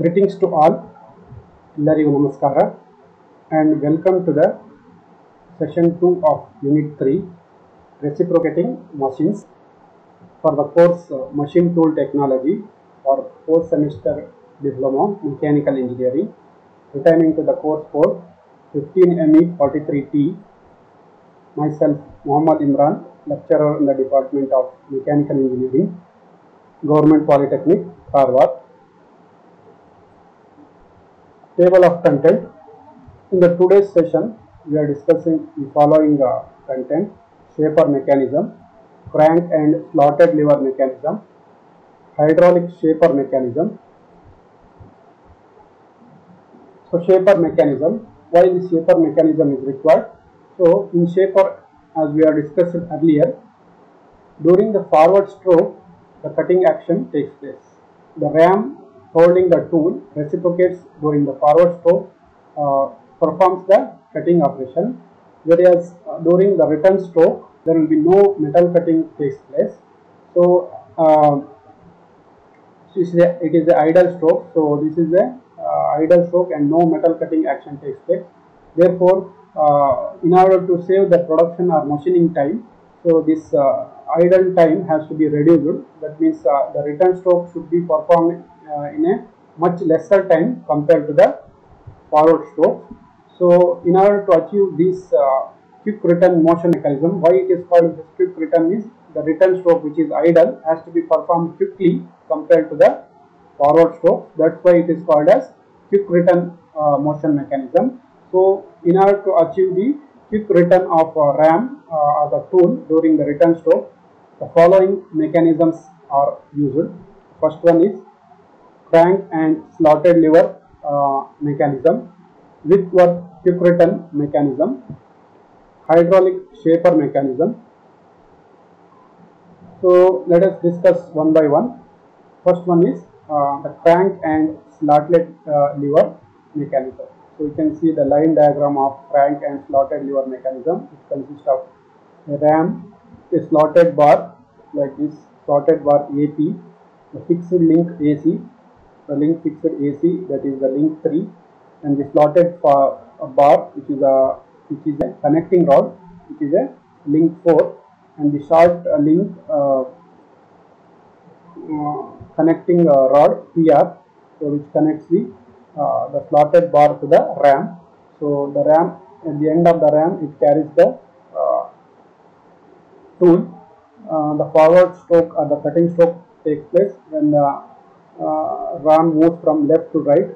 Greetings to all, Larigu Namaskara, and welcome to the session 2 of Unit 3 Reciprocating Machines for the course Machine Tool Technology for 4th semester Diploma Mechanical Engineering, pertaining to the course code 15ME43T. Myself, Muhammad Imran, lecturer in the Department of Mechanical Engineering, Government Polytechnic, Harvard. Table of content. In the today's session, we are discussing the following content: shaper mechanism, crank and slotted lever mechanism, hydraulic shaper mechanism. So shaper mechanism, why the shaper mechanism is required? So in shaper, as we are discussed earlier, during the forward stroke, the cutting action takes place. The ram holding the tool reciprocates during the forward stroke, performs the cutting operation, whereas during the return stroke, there will be no metal cutting takes place. So it is the idle stroke. So this is the idle stroke and no metal cutting action takes place. Therefore, in order to save the production or machining time, so this idle time has to be reduced. That means the return stroke should be performed in a much lesser time compared to the forward stroke. So in order to achieve this quick return motion mechanism, why it is called this quick return is the return stroke, which is idle, has to be performed quickly compared to the forward stroke. That's why it is called as quick return motion mechanism. So in order to achieve the quick return of ram or the tool during the return stroke, the following mechanisms are used. First one is crank and slotted lever mechanism, with work quick return mechanism, hydraulic shaper mechanism. So let us discuss one by one. First one is the crank and slotted lever mechanism. So you can see the line diagram of crank and slotted lever mechanism. It consists of a ram, a slotted bar like this, slotted bar AP, the fixed link AC, the link fixed AC, that is the link 3, and the slotted bar which is a connecting rod, which is a link 4, and the short link connecting rod PR, so which connects the slotted bar to the ram. So the ram, at the end of the ram, it carries the tool. The forward stroke or the cutting stroke takes place when the ram moves from left to right.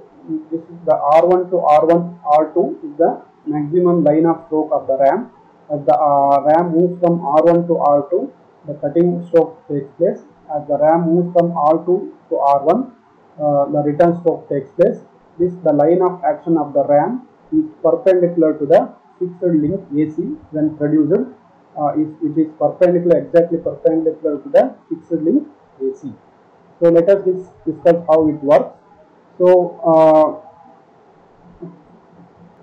This is the R1 to R1, R2 is the maximum line of stroke of the ram. As the ram moves from R1 to R2, the cutting stroke takes place. As the ram moves from R2 to R1, the return stroke takes place. The line of action of the ram is perpendicular to the fixed link AC when produced, which is exactly perpendicular to the fixed link AC. So let us discuss how it works. So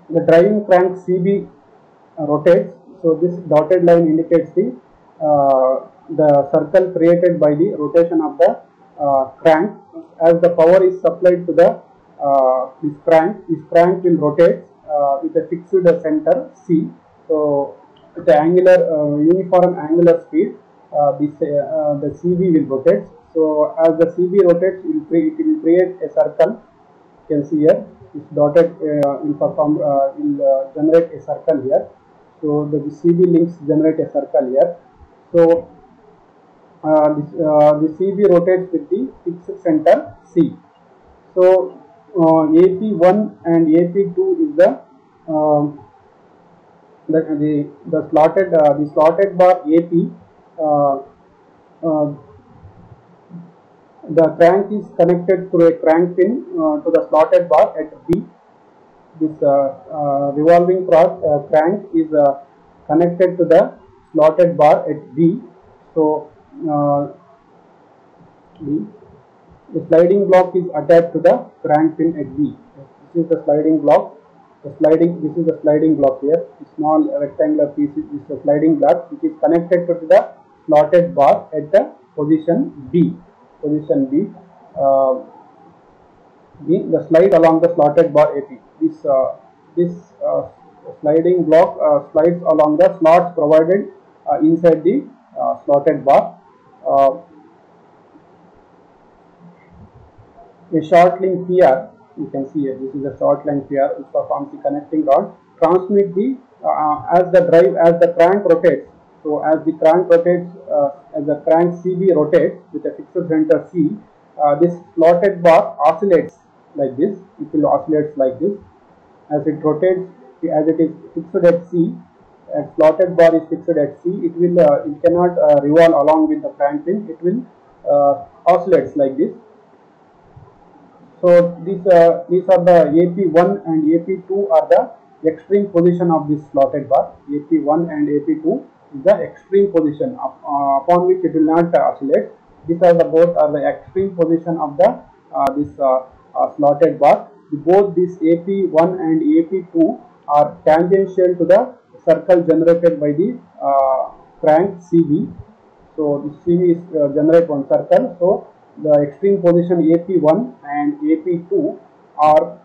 the driving crank CB rotates. So this dotted line indicates the circle created by the rotation of the crank. As the power is supplied to the this crank will rotate with a fixed center C. So with the uniform angular speed, the CB will rotate. So as the CB rotates, it will create a circle. You can see here, this dotted will generate a circle here. So the CB links generate a circle here. So the CB rotates with the fixed center C. So AP1 and AP2 is the slotted bar AP. The crank is connected through a crank pin to the slotted bar at B. This revolving crank is connected to the slotted bar at B. So the sliding block is attached to the crank pin at B. This is the sliding block. This is the sliding block here. The small rectangular piece is the sliding block, which is connected to the slotted bar at the position B. the slide along the slotted bar AP. This sliding block slides along the slots provided inside the slotted bar. A short link PR, you can see here, this is a short link PR which performs the connecting rod, transmit the as the crank rotates. So as the crank rotates, as the crank CB rotates with a fixed center C, this slotted bar oscillates like this. It will oscillate like this as it rotates, as it is fixed at C. As slotted bar is fixed at C, it will it cannot revolve along with the crank pin. It will oscillates like this. So these are the AP1 and AP2 are the extreme position of this slotted bar. AP1 and AP2 is the extreme position upon which it will not oscillate. These are the both are the extreme position of the this slotted bar. Both this AP1 and AP2 are tangential to the circle generated by the crank CB. So this CB is generate one circle. So the extreme position AP1 and AP2 are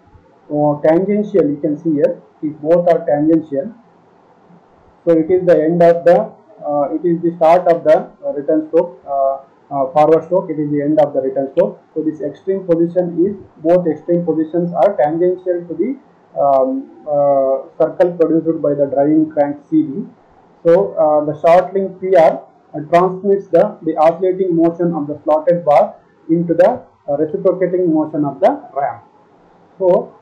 tangential. You can see here, both are tangential. So it is the end of the it is the start of the return stroke, forward stroke. It is the end of the return stroke. So this extreme position is, both extreme positions are tangential to the circle produced by the driving crank CB. So the short link PR transmits the oscillating motion of the slotted bar into the reciprocating motion of the ram. So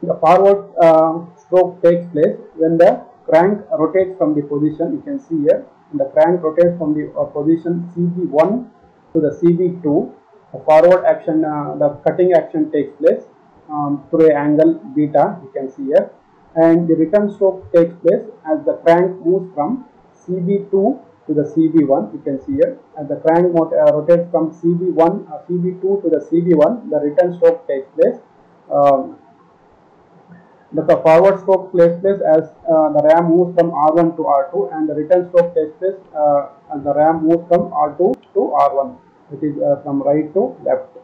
the forward stroke takes place when the crank rotates from the position. You can see here, the crank rotates from the position CB1 to the CB2. The forward action, the cutting action takes place through an angle beta. You can see here, and the return stroke takes place as the crank moves from CB2 to the CB1. You can see here, as the crank rotates from CB2 to the CB1, the return stroke takes place. The forward stroke takes place as the ram moves from R1 to R2, and the return stroke takes place as the ram moves from R2 to R1. It is from right to left.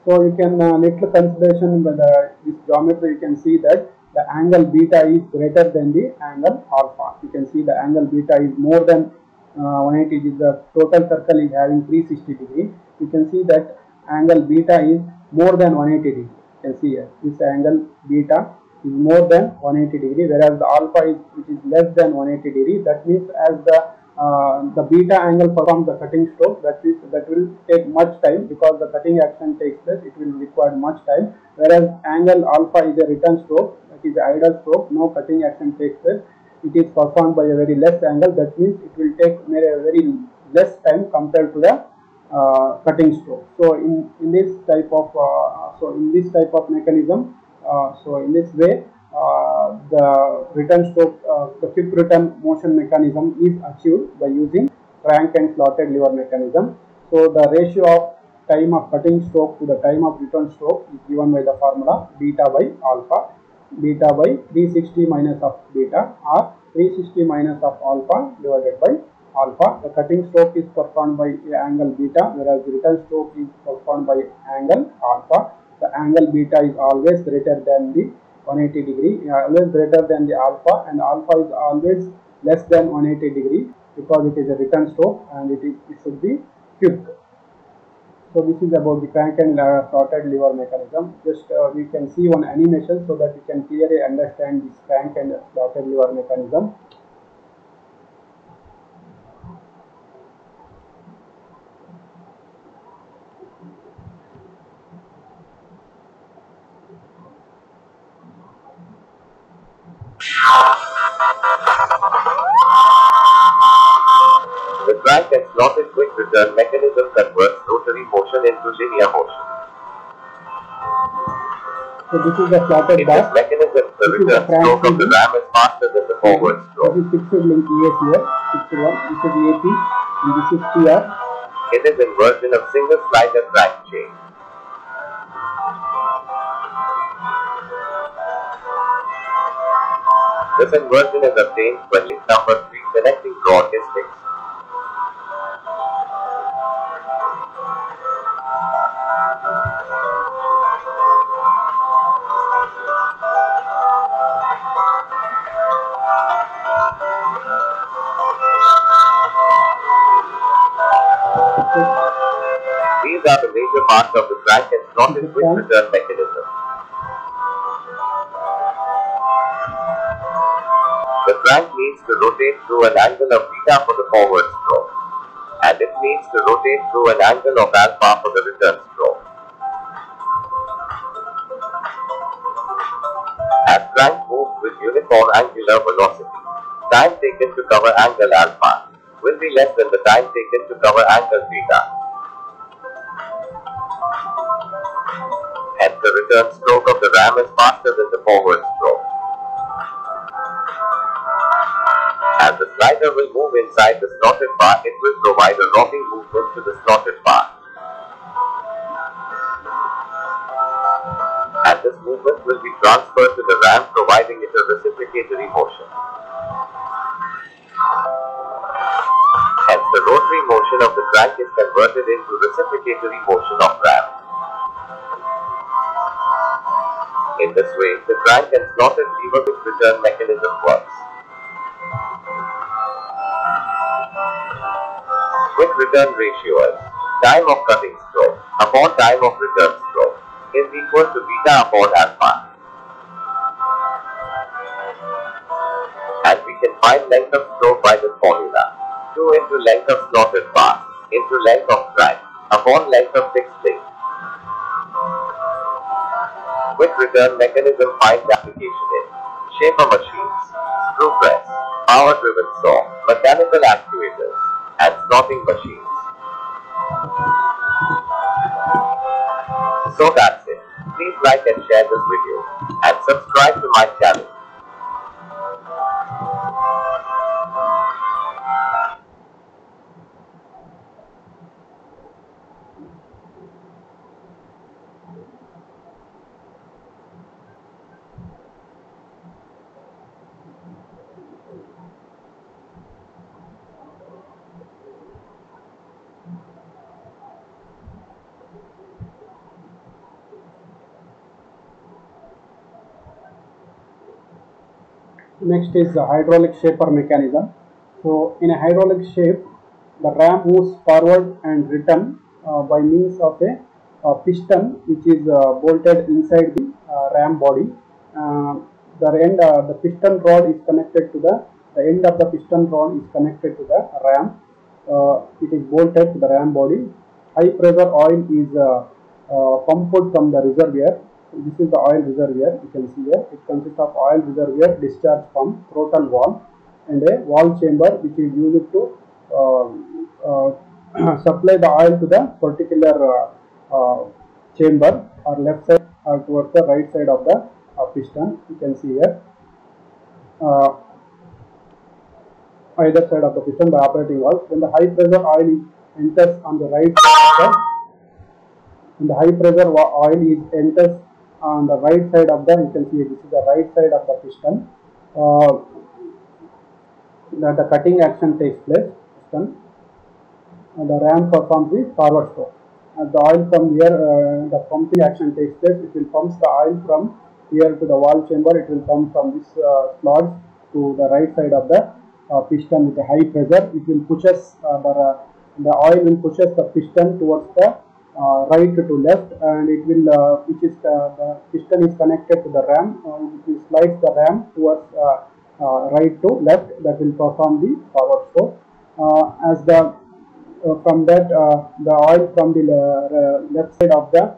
So you can little consideration with this geometry. You can see that the angle beta is greater than the angle alpha. You can see the angle beta is more than 180. The total circle is having 360 degree. You can see that angle beta is more than 180 degree. You can see here, this angle beta is more than 180 degree, whereas the alpha is, which is less than 180 degree. That means as the beta angle performs the cutting stroke, that will take much time, because the cutting action takes place. It will require much time, whereas angle alpha is a return stroke, that is the idle stroke. No cutting action takes place. It is performed by a very less angle. That means it will take a very less time compared to the cutting stroke. So in this type of mechanism, so in this way, the return stroke, the quick return motion mechanism is achieved by using crank and slotted lever mechanism. So the ratio of time of cutting stroke to the time of return stroke is given by the formula beta by alpha, beta by 360 minus of beta, or 360 minus of alpha divided by alpha. The cutting stroke is performed by angle beta, whereas the return stroke is performed by angle alpha. The angle beta is always greater than the 180 degree, always greater than the alpha, and alpha is always less than 180 degree, because it is a return stroke and it should be quick. So this is about the crank and slotted lever mechanism. Just we can see one animation so that you can clearly understand this crank and slotted lever mechanism. The crank and slotted quick return mechanism converts rotary motion into linear motion. So this is the slotted bar. In this mechanism, the return stroke of the ram is faster than the forward stroke. This is fixed link ES here, fixed one. This is AP, and this is PR. It is inversion of single slider crank chain. This inversion is obtained when link number 3 connecting rod is fixed. major part of the crank and slotted quick return mechanism. The crank needs to rotate through an angle of beta for the forward stroke, and it needs to rotate through an angle of alpha for the return stroke. As crank moves with uniform angular velocity, time taken to cover angle alpha will be less than the time taken to cover angle beta. Hence, the return stroke of the ram is faster than the forward stroke. As the slider will move inside the slotted bar, it will provide a rocking movement to the slotted bar. And this movement will be transferred to the ram, providing it a reciprocatory motion. Hence, the rotary motion of the crank is converted into reciprocatory motion of ram. In this way, the crank and slotted lever quick return mechanism works. Quick return ratio is time of cutting stroke upon time of return stroke is equal to beta upon alpha. And we can find length of stroke by this formula: 2 into length of slotted bar into length of crank upon length of fixed link. Quick return mechanism finds application in shaper machines, screw press, power driven saw, mechanical actuators, and slotting machines. So that's it. Please like and share this video and subscribe to my channel. Next is the hydraulic shaper mechanism. So in a hydraulic shape, the ram moves forward and return by means of a piston which is bolted inside the ram body. The piston rod is connected to the end of the piston rod is connected to the ram. It is bolted to the ram body. High pressure oil is pumped from the reservoir. This is the oil reservoir, you can see here. It consists of oil reservoir, discharge pump, throttle valve, and a valve chamber which is used to supply the oil to the particular chamber or left side or towards the right side of the piston. You can see here. Either side of the piston, the operating valve. When the high pressure oil enters on the right side of on the right side of the, you can see this is the right side of the piston, the cutting action takes place, piston, and the ram performs the forward stroke. As the oil from here, the pumping action takes place, it will pump the oil from here to the valve chamber, it will come from this slot to the right side of the piston with a high pressure. It will pushes, the oil will pushes the piston towards the right to left, and it will the piston is connected to the ram, it will slice the ram towards right to left, that will perform the forward stroke. As the from that the oil from the left side of the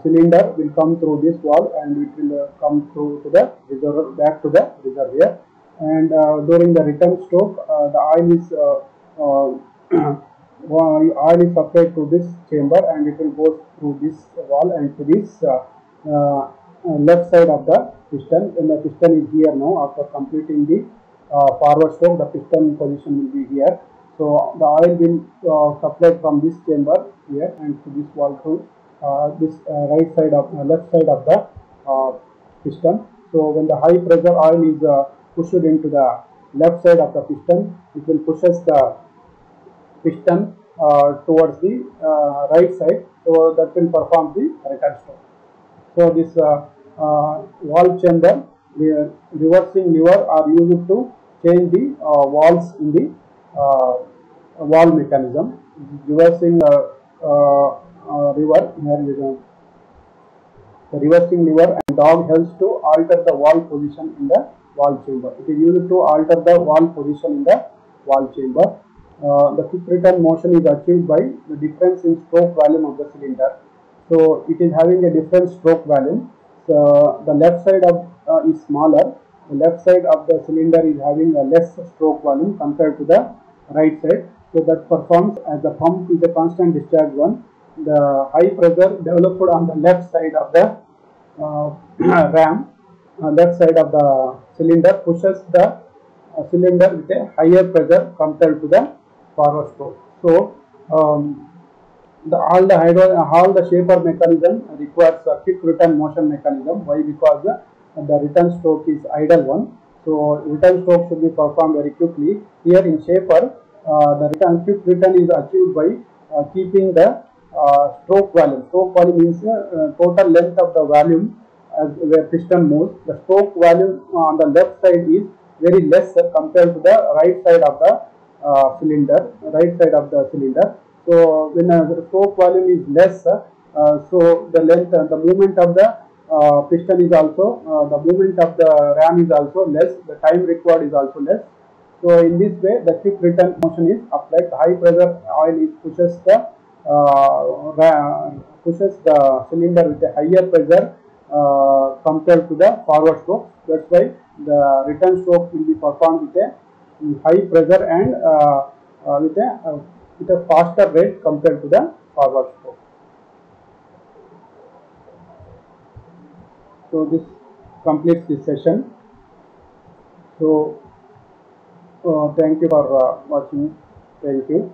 cylinder will come through this valve, and it will come through to the reservoir, back to the reservoir, and during the return stroke the oil is oil is supplied to this chamber, and it will go through this valve and to this left side of the piston. When the piston is here now, after completing the forward stroke, the piston position will be here. So the oil will supply from this chamber here and to this valve through this right side of left side of the piston. So when the high pressure oil is pushed into the left side of the piston, it will pushes the piston towards the right side, so that will perform the return stroke. So this valve chamber, the reversing lever are used to change the valves in the valve mechanism. Reversing lever. Here is the reversing lever, and dog helps to alter the valve position in the valve chamber. It is used to alter the valve position in the valve chamber. The quick return motion is achieved by the difference in stroke volume of the cylinder. So it is having a different stroke volume. So the left side of is smaller. The left side of the cylinder is having a less stroke volume compared to the right side. So that performs as the pump is a constant discharge one. The high pressure developed on the left side of the ram, left side of the cylinder pushes the cylinder with a higher pressure compared to the forward stroke. So all the shaper mechanism requires a quick return motion mechanism. Why? Because the return stroke is idle one. So return stroke should be performed very quickly. Here in shaper, the quick return is achieved by keeping the stroke volume. Stroke volume means total length of the volume as where piston moves. The stroke volume on the left side is very less compared to the right side of the cylinder. So when the stroke volume is less, so the length, the movement of the piston is also, the movement of the ram is also less. The time required is also less. So in this way, the quick return motion is applied. High pressure oil is pushes the cylinder with a higher pressure compared to the forward stroke. That's why the return stroke will be performed with a high pressure and with a faster rate compared to the forward stroke. So this completes this session. So thank you for watching. Thank you.